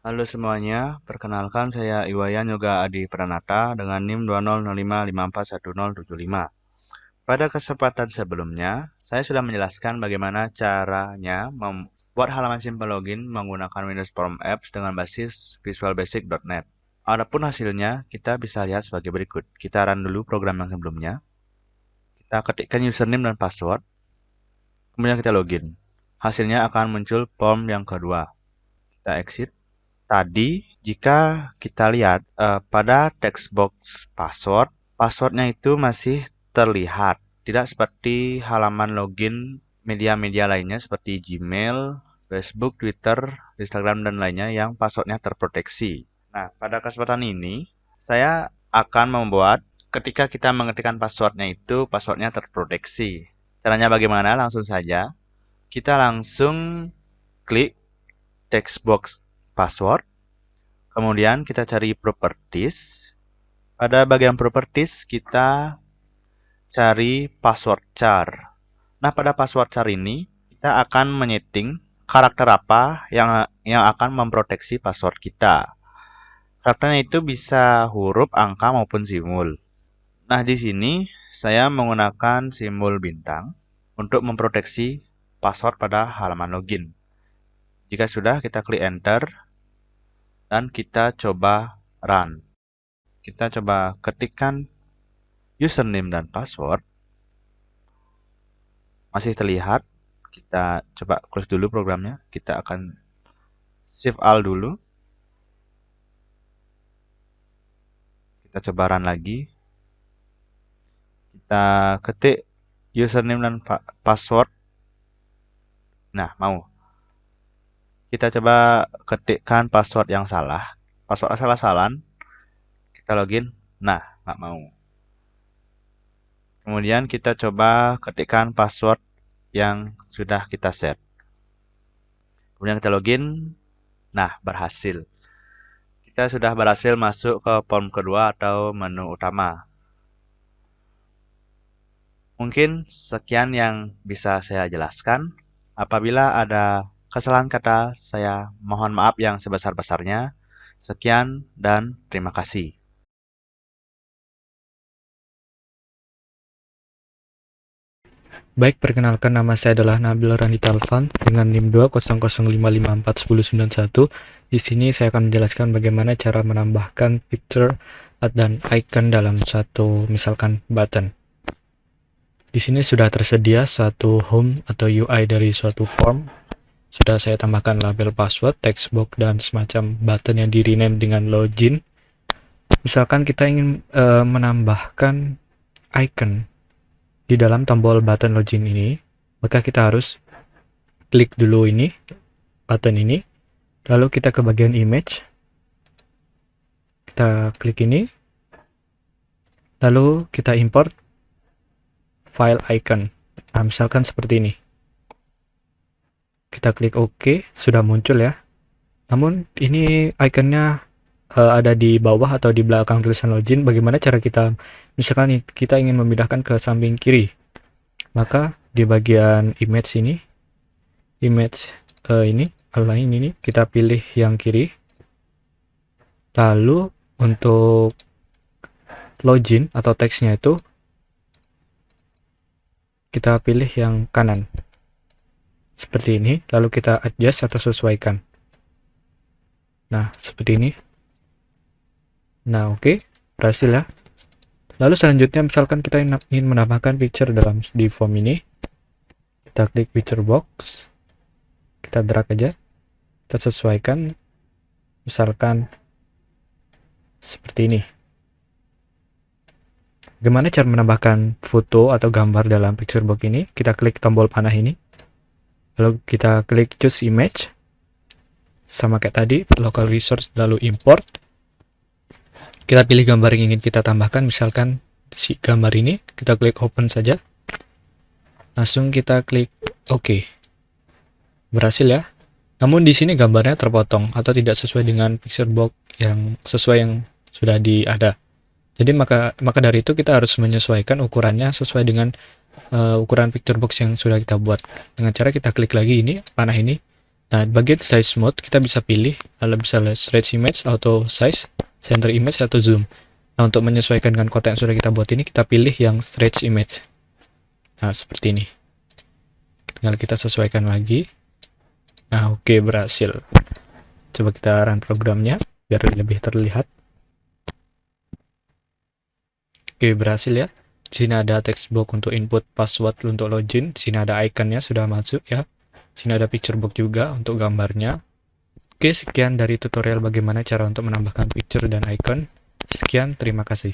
Halo semuanya, perkenalkan saya Iwayan Yoga Adi Pranata dengan NIM 20055541075. Pada kesempatan sebelumnya, saya sudah menjelaskan bagaimana caranya membuat halaman simple login menggunakan Windows Form Apps dengan basis visualbasic.net. Adapun hasilnya, kita bisa lihat sebagai berikut. Kita run dulu program yang sebelumnya. Kita ketikkan username dan password, kemudian kita login. Hasilnya akan muncul form yang kedua. Kita exit. Tadi, jika kita lihat pada text box password, passwordnya itu masih terlihat. Tidak seperti halaman login media-media lainnya seperti Gmail, Facebook, Twitter, Instagram, dan lainnya yang passwordnya terproteksi. Nah, pada kesempatan ini, saya akan membuat ketika kita mengetikkan passwordnya itu, passwordnya terproteksi. Caranya bagaimana? Langsung saja. Kita langsung klik text box password. Kemudian kita cari properties. Pada bagian properties kita cari password char. Nah, pada password char ini kita akan menyeting karakter apa yang akan memproteksi password kita. Karakternya itu bisa huruf, angka maupun simbol. Nah, di sini saya menggunakan simbol bintang untuk memproteksi password pada halaman login. Jika sudah, kita klik enter dan kita coba run. Kita coba ketikkan username dan password. Masih terlihat. Kita coba close dulu programnya. Kita akan shift alt dulu. Kita coba run lagi. Kita ketik username dan password. Nah, mau. Kita coba ketikkan password yang salah. Password asal-asalan. Kita login. Nah, nggak mau. Kemudian kita coba ketikkan password yang sudah kita set. Kemudian kita login. Nah, berhasil. Kita sudah berhasil masuk ke form kedua atau menu utama. Mungkin sekian yang bisa saya jelaskan. Apabila ada kesalahan kata, saya mohon maaf yang sebesar-besarnya. Sekian dan terima kasih. Baik, perkenalkan nama saya adalah Nabil Rani Talfan dengan NIM 20055411091. Di sini saya akan menjelaskan bagaimana cara menambahkan picture dan icon dalam satu misalkan button. Di sini sudah tersedia suatu home atau UI dari suatu form. Sudah saya tambahkan label password, text box, dan semacam button yang di-rename dengan login. Misalkan kita ingin menambahkan icon di dalam tombol button login ini, maka kita harus klik dulu ini, button ini, lalu kita ke bagian image, kita klik ini, lalu kita import file icon. Nah, misalkan seperti ini. Kita klik OK, sudah muncul ya. Namun ini iconnya ada di bawah atau di belakang tulisan login. Bagaimana cara kita, misalkan kita ingin memindahkan ke samping kiri, maka di bagian image ini, align ini, kita pilih yang kiri. Lalu untuk login atau teksnya itu kita pilih yang kanan seperti ini, lalu kita adjust atau sesuaikan. Nah, seperti ini. Nah, oke, berhasil ya. Lalu selanjutnya misalkan kita ingin menambahkan picture di form ini, kita klik picture box, kita drag aja, kita sesuaikan, misalkan seperti ini. Bagaimana cara menambahkan foto atau gambar dalam picture box ini? Kita klik tombol panah ini, lalu kita klik choose image, sama kayak tadi, local resource, lalu import. Kita pilih gambar yang ingin kita tambahkan, misalkan si gambar ini, kita klik open saja, langsung kita klik OK. Berhasil ya. Namun di sini gambarnya terpotong atau tidak sesuai dengan picture box yang sesuai yang sudah ada. Jadi maka dari itu kita harus menyesuaikan ukurannya sesuai dengan ukuran picture box yang sudah kita buat. Dengan cara kita klik lagi ini, panah ini, Nah, bagian size mode kita bisa pilih, lalu bisa stretch image, auto size, center image, atau zoom. Nah, untuk menyesuaikan dengan kotak yang sudah kita buat ini, kita pilih yang stretch image. Nah, seperti ini. Tinggal kita sesuaikan lagi. Nah, oke, berhasil. Coba kita run programnya, biar lebih terlihat. Oke, berhasil ya. Di sini ada text box untuk input password untuk login. Di sini ada ikonnya sudah masuk ya. Di sini ada picture box juga untuk gambarnya. Oke, sekian dari tutorial bagaimana cara untuk menambahkan picture dan icon. Sekian, terima kasih.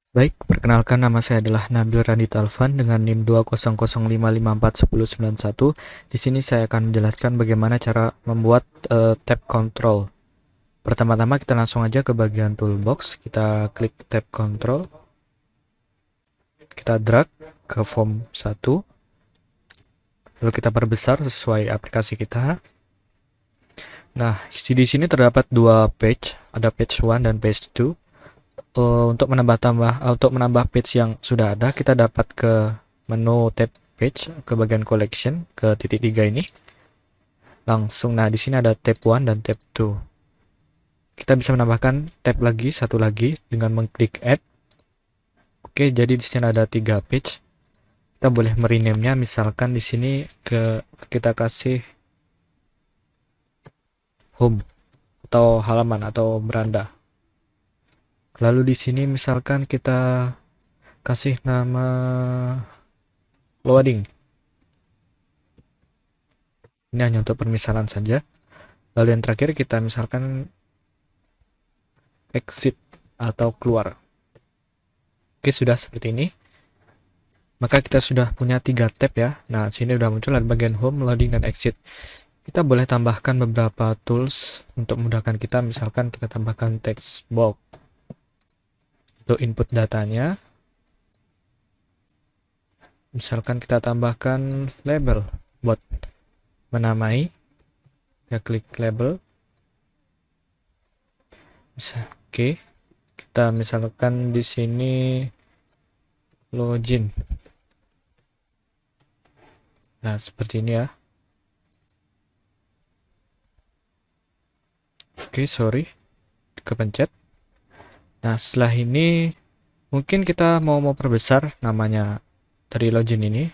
Baik, perkenalkan nama saya adalah Nabil Radit Alvan dengan NIM 20055541091. Di sini saya akan menjelaskan bagaimana cara membuat tab control. Pertama-tama kita langsung aja ke bagian toolbox, kita klik tab control, kita drag ke form 1, lalu kita perbesar sesuai aplikasi kita. Nah, di sini terdapat dua page, ada page 1 dan page 2. Untuk menambah page yang sudah ada, kita dapat ke menu tab page, ke bagian collection, ke titik 3 ini. Langsung, nah di sini ada tab 1 dan tab 2. Kita bisa menambahkan tab lagi, satu lagi dengan mengklik add. Oke, jadi di sini ada 3 page. Kita boleh merename-nya, misalkan di sini kita kasih home atau halaman atau beranda. Lalu di sini misalkan kita kasih nama loading. Ini hanya untuk permisalan saja. Lalu yang terakhir kita misalkan exit atau keluar. Oke, sudah seperti ini. Maka kita sudah punya 3 tab ya. Nah, sini sudah muncul ada bagian home, loading, dan exit. Kita boleh tambahkan beberapa tools untuk memudahkan kita. Misalkan kita tambahkan text box untuk input datanya. Misalkan kita tambahkan label buat menamai. Kita klik label. Bisa, oke. Kita misalkan di sini login. Nah, seperti ini ya. Oke, sorry. Kepencet. Nah, setelah ini mungkin kita mau perbesar namanya dari login ini.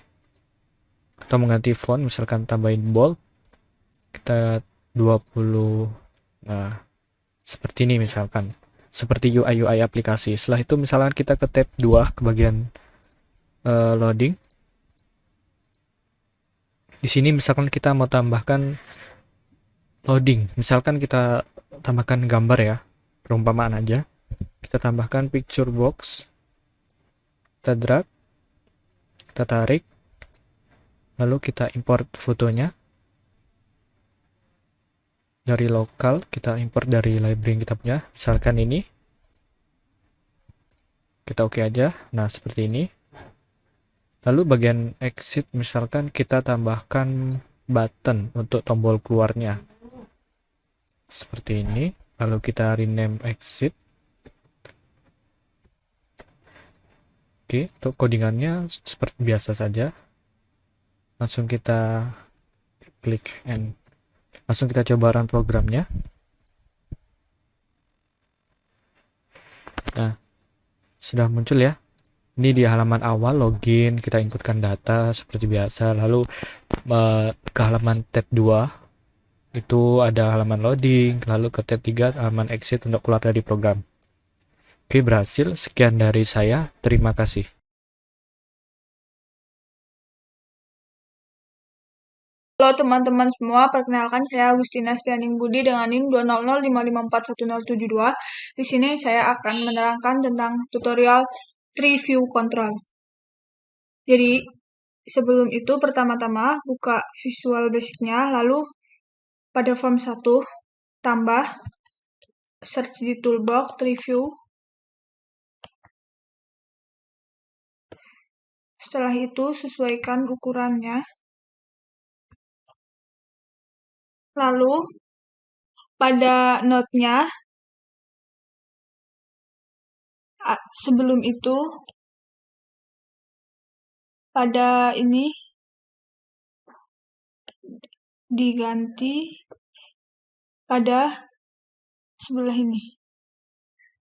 Kita mengganti font, misalkan tambahin bold. Kita 20. Nah, seperti ini misalkan. Seperti UI aplikasi. Setelah itu misalkan kita ke tab 2 ke bagian loading. Di sini misalkan kita mau tambahkan loading. Misalkan kita tambahkan gambar ya. Perumpamaan aja. Kita tambahkan picture box. Kita drag. Kita tarik. Lalu kita import fotonya. Dari lokal, kita import dari library yang kita punya. Misalkan ini. Kita oke aja. Nah, seperti ini. Lalu bagian exit, misalkan kita tambahkan button untuk tombol keluarnya. Seperti ini. Lalu kita rename exit. Oke, untuk codingannya seperti biasa saja. Langsung kita klik and langsung kita coba run programnya. Nah, sudah muncul ya. Ini di halaman awal login, kita inputkan data seperti biasa. Lalu ke halaman tab 2 itu ada halaman loading, lalu ke tab 3 halaman exit untuk keluar dari program. Oke, berhasil. Sekian dari saya. Terima kasih. Halo teman-teman semua, perkenalkan saya Agustina Stianing Budi dengan NIM 20055411072. Di sini saya akan menerangkan tentang tutorial Tree View Control. Jadi, sebelum itu pertama-tama buka Visual Basic-nya, lalu pada form 1 tambah search di toolbox Tree View. Setelah itu sesuaikan ukurannya. Lalu pada node-nya sebelum itu pada ini diganti pada sebelah ini,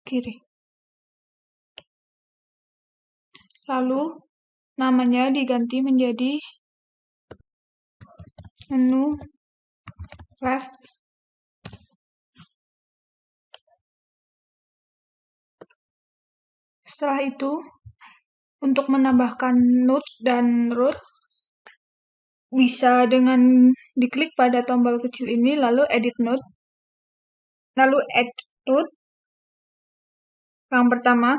kiri. Lalu namanya diganti menjadi menu left. Setelah itu, untuk menambahkan node dan root, bisa dengan diklik pada tombol kecil ini, lalu edit node, lalu add root. Yang pertama,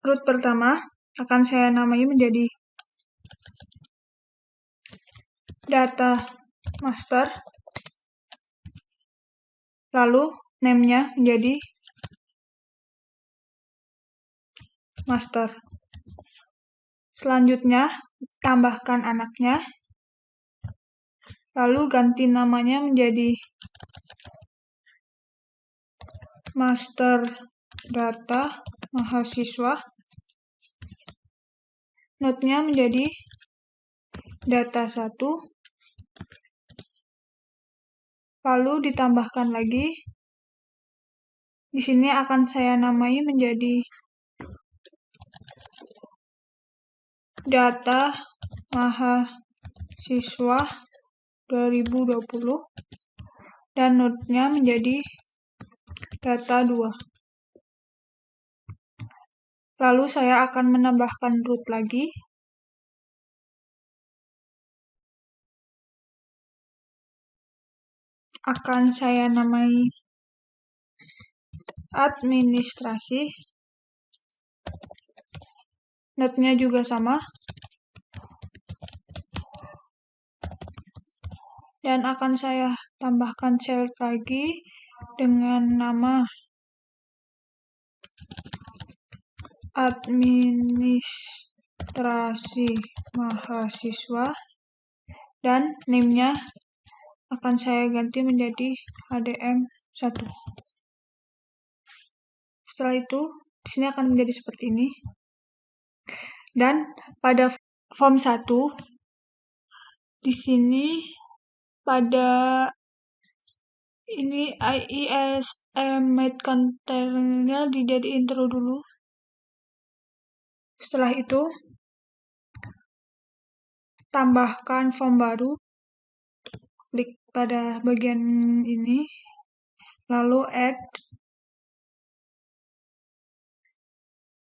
root pertama akan saya namai menjadi data master, lalu name-nya menjadi master. Selanjutnya, tambahkan anaknya, lalu ganti namanya menjadi master data mahasiswa. Node-nya menjadi data 1, lalu ditambahkan lagi. Di sini akan saya namai menjadi data mahasiswa 2020 dan node-nya menjadi data 2. Lalu saya akan menambahkan root lagi. Akan saya namai administrasi. Node-nya juga sama. Dan akan saya tambahkan child lagi dengan nama administrasi mahasiswa dan name-nya akan saya ganti menjadi HDM1. Setelah itu, di sini akan menjadi seperti ini. Dan pada form 1, di sini pada ini IESM made container dijadiin intro dulu. Setelah itu, tambahkan form baru. Klik pada bagian ini, lalu add,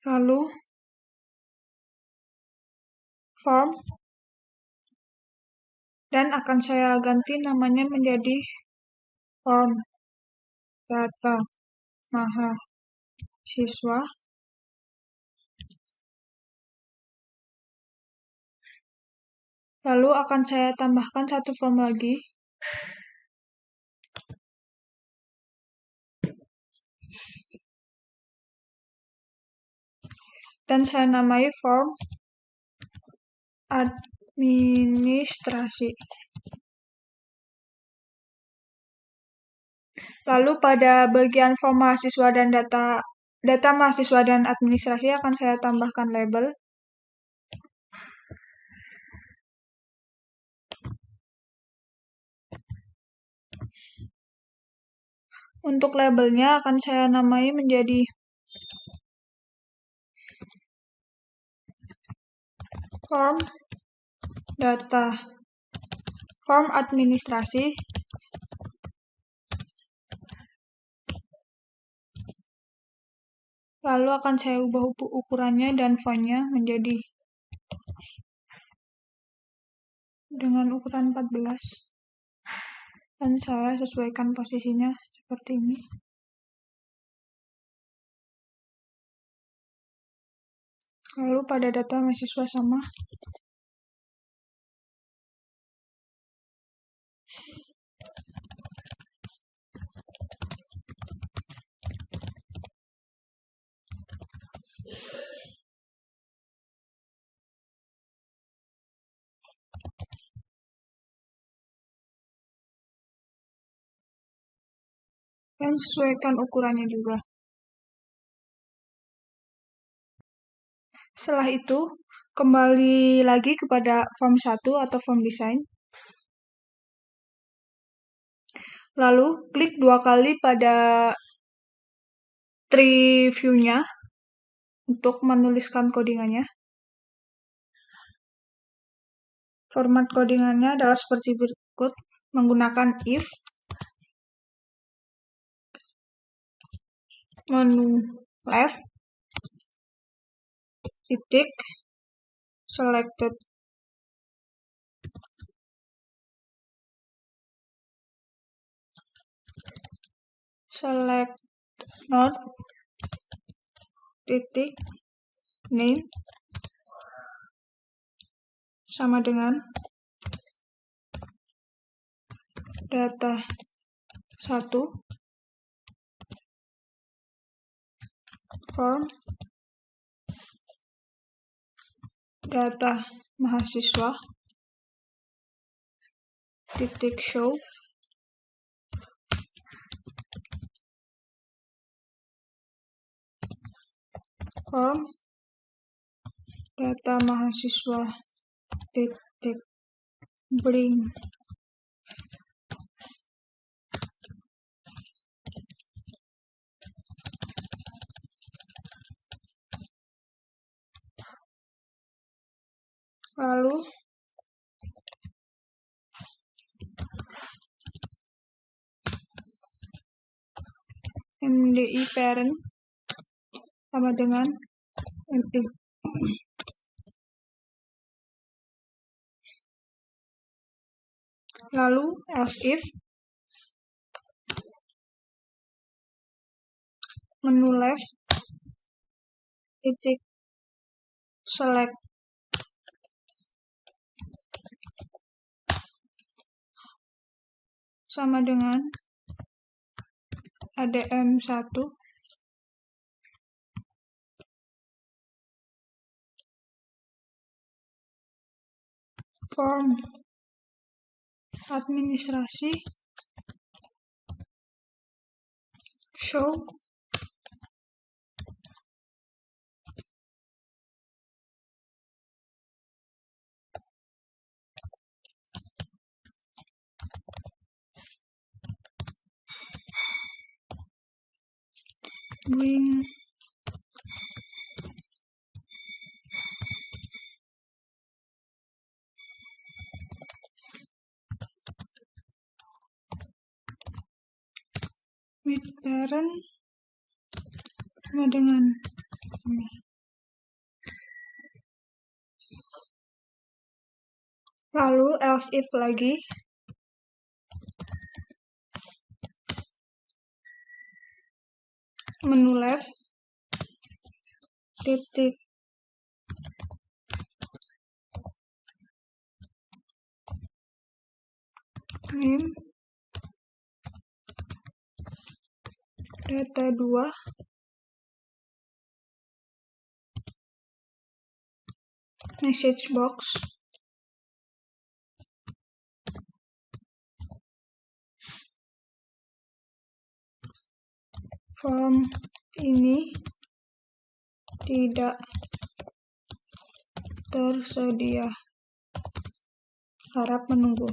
lalu form, dan akan saya ganti namanya menjadi form data mahasiswa. Lalu akan saya tambahkan satu form lagi. Dan saya namai form administrasi. Lalu pada bagian form mahasiswa dan data mahasiswa dan administrasi akan saya tambahkan label. Untuk labelnya akan saya namai menjadi form data form administrasi. Lalu akan saya ubah ukurannya dan font-nya menjadi dengan ukuran 14. Dan saya sesuaikan posisinya seperti ini. Lalu pada data mahasiswa sama. Dan sesuaikan ukurannya juga. Setelah itu, kembali lagi kepada form 1 atau form design. Lalu, klik 2 kali pada tree view-nya untuk menuliskan codingannya. Format codingannya adalah seperti berikut, menggunakan if, menu left, titik, selected. Select node, titik, name, sama dengan data 1, form, data mahasiswa, titik show, form, data mahasiswa, titik bring. Lalu, MDI parent sama dengan MI. Lalu, else if, menu left, titik select, sama dengan ADM1, form, administrasi, show, bring, with parent sama dengan ini. Lalu else if lagi, menu left, titik name, data 2, message box, form ini tidak tersedia, harap menunggu.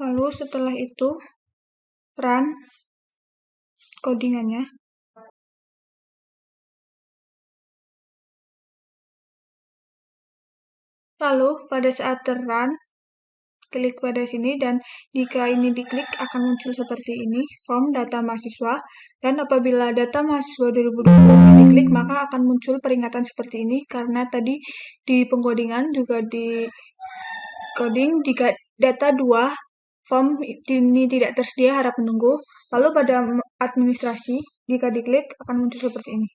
Lalu setelah itu run codingannya. Lalu pada saat run, klik pada sini dan jika ini diklik akan muncul seperti ini, form data mahasiswa, dan apabila data mahasiswa 2020 diklik maka akan muncul peringatan seperti ini karena tadi di pengkodingan juga di coding jika data 2 form ini tidak tersedia harap menunggu. Lalu pada administrasi Jika diklik, akan muncul seperti ini.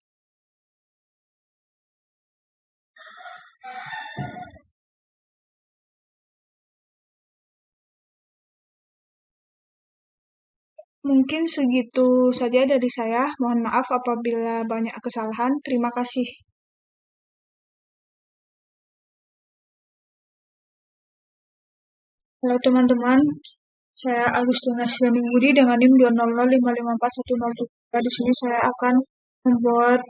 Mungkin segitu saja dari saya. Mohon maaf apabila banyak kesalahan. Terima kasih. Halo teman-teman, saya Agustina Syaning Budi dengan NIM 200554103. Di sini saya akan membuat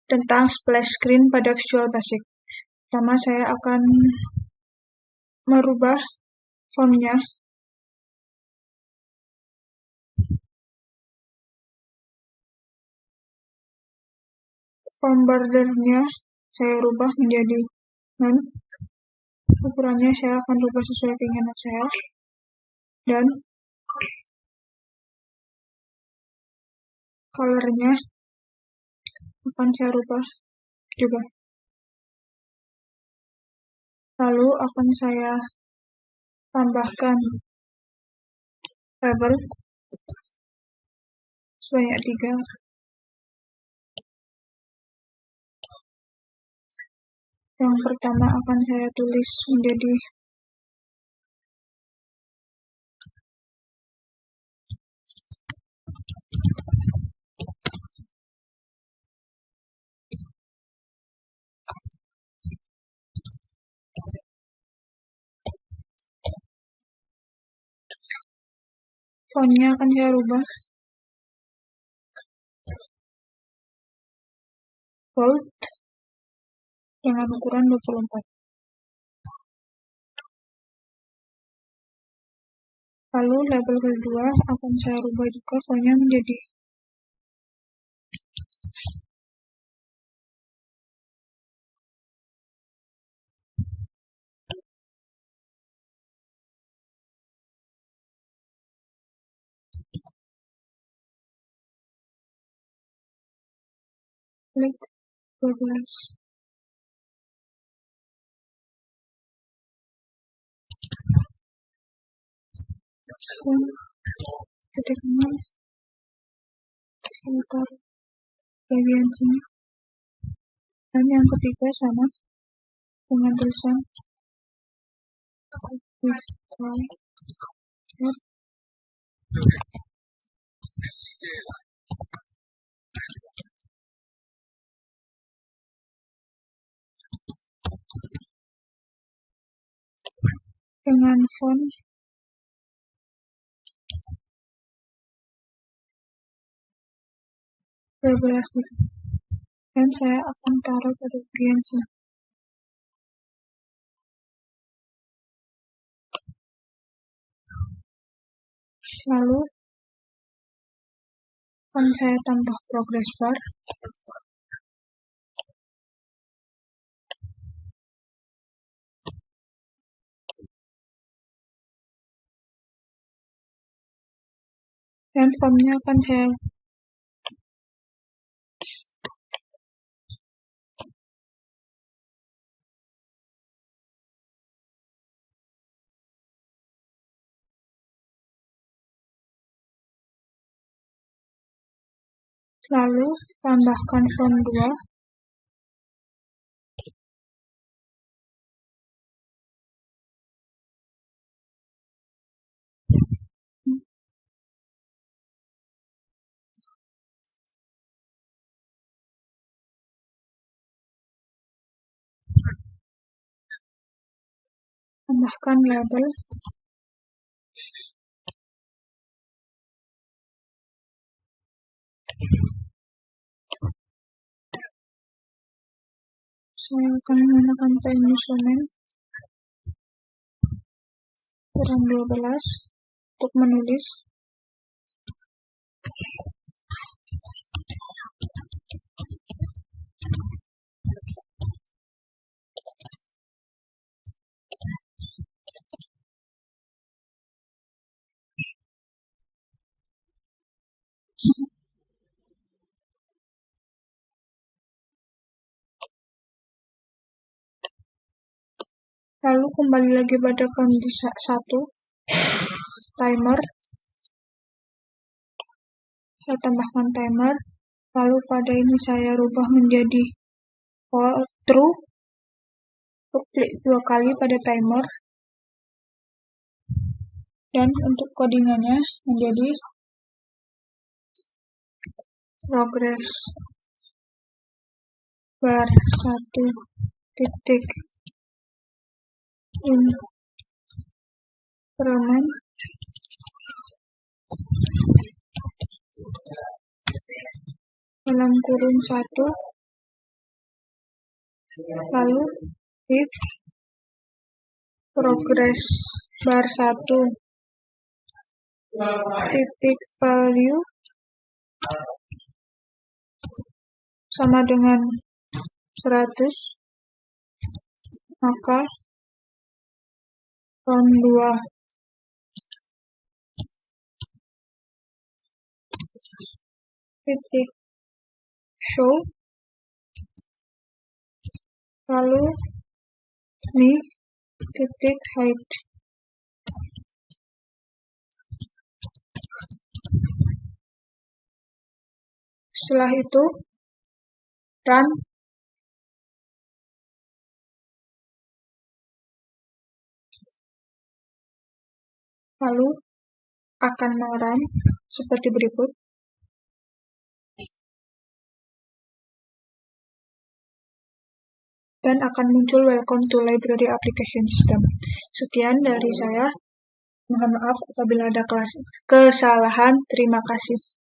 tentang splash screen pada Visual Basic. Pertama, saya akan merubah fontnya. Font bordernya saya rubah menjadi none. Ukurannya saya akan rubah sesuai keinginan saya. Dan colornya akan saya rubah juga. Lalu akan saya tambahkan label sebanyak 3. Yang pertama akan saya tulis menjadi fontnya akan saya rubah bold dengan ukuran 24. Lalu label kedua akan saya rubah juga fontnya menjadi klik 12. Titik nol saya taruh bagian sini. Dan yang ketiga sama dengan tulisan dengan font berbelasi. Dan saya akan taruh pada bagian sini. Lalu akan saya tambah progress bar. Dan fontnya akan saya lalu tambahkan font 2. Tambahkan label saya akan menggunakan Times Roman ukuran 12 untuk menulis. Lalu kembali lagi pada kondisi 1 timer. saya tambahkan timer, lalu pada ini saya rubah menjadi true, klik 2 kali pada timer, dan untuk codingannya menjadi progress bar 1 titik increment dalam kurung 1, lalu if progress bar 1 titik value sama dengan 100, maka round 2 titik show, lalu me titik height. Setelah itu run, lalu akan merun seperti berikut. Dan akan muncul welcome to library application system. Sekian dari saya. Mohon maaf apabila ada kesalahan. Terima kasih.